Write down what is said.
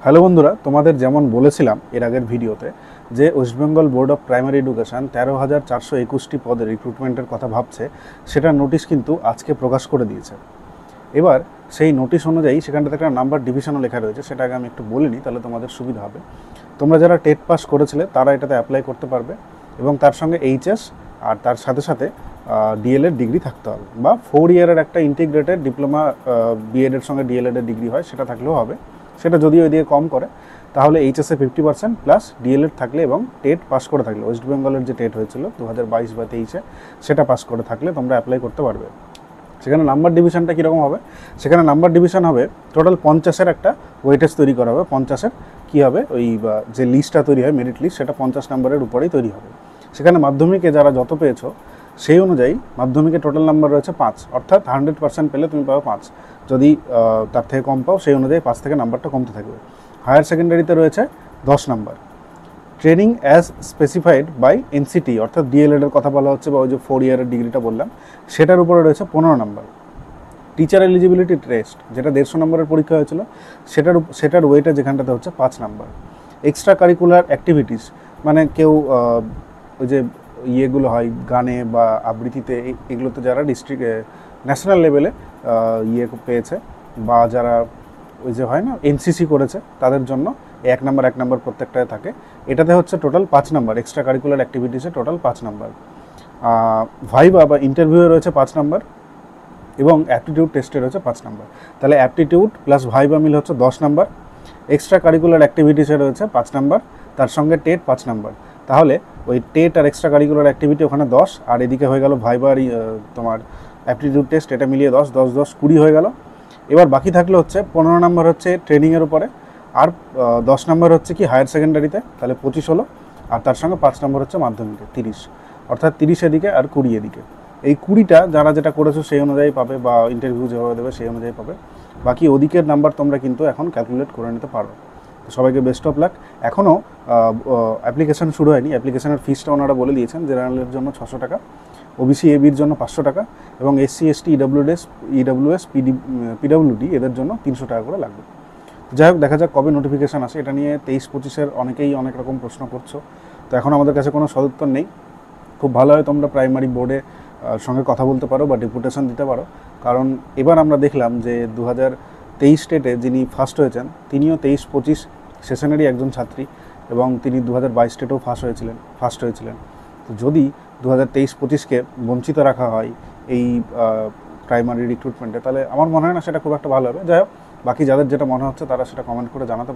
Hello বন্ধুরা, তোমাদের যেমন বলেছিলাম এর আগের ভিডিওতে যে West Bengal board of primary education 13,421টি পদের রিক্রুটমেন্টের কথা ভাবছে, সেটা নোটিশ কিন্তু আজকে প্রকাশ করে দিয়েছে। এবার সেই নোটিশ অনুযায়ী সেখানটাতে একটা নাম্বার ডিভিশনও লেখা রয়েছে, সেটা আগে আমি একটু বলে নিই, তাহলে তোমাদের সুবিধা হবে। তোমরা যারা টেট পাস করেছিলে তারা এটাতে অ্যাপ্লাই করতে পারবে এবং তার সঙ্গে এইচএস আর তার সাথে সাথে ডিএলএড ডিগ্রি থাকতে হবে, বা 4 ইয়ারের একটা ইন্টিগ্রেটেড ডিপ্লোমা বিএডের সঙ্গে ডিএলএডের ডিগ্রি হয়, সেটা থাকলেও হবে। সেটা যদি ওই দিয়ে কম করে তাহলে এইচএসে 50% প্লাস ডিএলএড থাকলে এবং টেট পাস করে থাকলে, ওয়েস্ট বেঙ্গলের যে টেট হয়েছিল 2022 বা 23-এ, সেটা পাস করে থাকলে তোমরা অ্যাপ্লাই করতে পারবে। সেখানে নাম্বার ডিভিশনটা কীরকম হবে? সেখানে নাম্বার ডিভিশন হবে টোটাল 50-এর একটা ওয়েটেজ তৈরি করা হবে। 50-এর কী হবে, ওই যে লিস্টটা তৈরি হয়, মেরিট লিস্ট, সেটা 50 নম্বরের উপরেই তৈরি হবে। সেখানে মাধ্যমিকে যারা যত পেয়েছো সেই অনুযায়ী মাধ্যমিকে টোটাল নাম্বার রয়েছে 5, অর্থাৎ 100% পেলে তুমি পাবে 5। যদি তার থেকে কম পাও সেই অনুযায়ী 5 থেকে নাম্বারটা কমতে থাকবে। হায়ার সেকেন্ডারিতে রয়েছে 10 number. Training as specified by NCT, অর্থাৎ ডিএলএডের কথা বলা হচ্ছে, বা ওই যে 4 ইয়ারের ডিগ্রিটা বললাম, সেটার উপরে রয়েছে 15 নাম্বার। টিচার এলিজিবিলিটি টেস্ট, যেটা 150 নম্বরের পরীক্ষা হয়েছিল, সেটার ওয়েটা যেখানটাতে হচ্ছে 5 নাম্বার। এক্সট্রা কারিকুলার অ্যাক্টিভিটিস, মানে কেউ ওই যে ইয়েগুলো হয় গানে বা আবৃত্তিতে, এগুলোতে যারা ডিস্ট্রিক্ট ন্যাশনাল লেভেলে ইয়ে পেয়েছে, বা যারা ওই যে হয় না এনসিসি করেছে, তাদের জন্য 1 নাম্বার প্রত্যেকটায় থাকে। এটাতে হচ্ছে টোটাল 5 নাম্বার। এক্সট্রা কারিকুলার অ্যাক্টিভিটিসে টোটাল 5 নাম্বার। ভাইভা বা ইন্টারভিউয়ে রয়েছে 5 নাম্বার এবং অ্যাপটিটিউড টেস্টে রয়েছে 5 নাম্বার। তাহলে অ্যাপটিটিউড প্লাস ভাইভা মিলে হচ্ছে 10 নাম্বার। এক্সট্রা কারিকুলার অ্যাক্টিভিটিসে রয়েছে 5 নাম্বার, তার সঙ্গে টেট 5 নাম্বার। তাহলে ওই টেট আর এক্সট্রা কারিকুলার অ্যাক্টিভিটি ওখানে 10, আর এদিকে হয়ে গেল ভাইভা আর তোমার অ্যাপটিটিউড টেস্ট, এটা মিলিয়ে 10 10 10 20 হয়ে গেল। এবার বাকি থাকলে হচ্ছে 15 নাম্বার হচ্ছে ট্রেনিংয়ের উপরে, আর 10 নাম্বার হচ্ছে কি হায়ার সেকেন্ডারিতে, তাহলে 25 হলো, আর তার সঙ্গে 5 নাম্বার হচ্ছে মাধ্যমিকে, 30। অর্থাৎ 30 এদিকে আর 20 এদিকে। এই 20টা যারা যেটা করেছো সেই অনুযায়ী পাবে, বা ইন্টারভিউ যেভাবে দেবে সেই অনুযায়ী পাবে। বাকি ওদিকের নাম্বার তোমরা কিন্তু এখন ক্যালকুলেট করে নিতে পারো। তো সবাইকে বেস্ট অফ লাক। এখনও অ্যাপ্লিকেশান শুরু হয়নি। অ্যাপ্লিকেশানের ফিসটা ওনারা বলে দিয়েছেন, জেনারেলের জন্য 600 টাকা, ওবিসি এবির জন্য 500 টাকা, এবং এসসি এসটি ইডব্লিউএস পিডব্লিউডি এদের জন্য 300 টাকা করে লাগবে। যাই হোক, দেখা যাক কবে নোটিফিকেশান আসে। এটা নিয়ে 23-25-এর অনেকেই অনেক রকম প্রশ্ন করছো, তো এখন আমাদের কাছে কোনো সদুত্তর নেই। খুব ভালো হয় তোমরা প্রাইমারি বোর্ডে সঙ্গে কথা বলতে পারো বা ডেপুটেশন দিতে পারো, কারণ এবার আমরা দেখলাম যে 2023 টেটে যিনি ফার্স্ট হয়েছেন তিনিও 23-25 সেশনেরই একজন ছাত্রী, এবং তিনি 2022 টেটেও ফার্স্ট হয়েছিলেন। তো যদি 2023-25-কে বঞ্চিত রাখা হয় এই প্রাইমারি রিক্রুটমেন্টে, তাহলে আমার মনে হয় না সেটা খুব একটা ভালো হবে। যাই হোক, বাকি যাদের যেটা মনে হচ্ছে তারা সেটা কমেন্ট করে জানাতে পারে।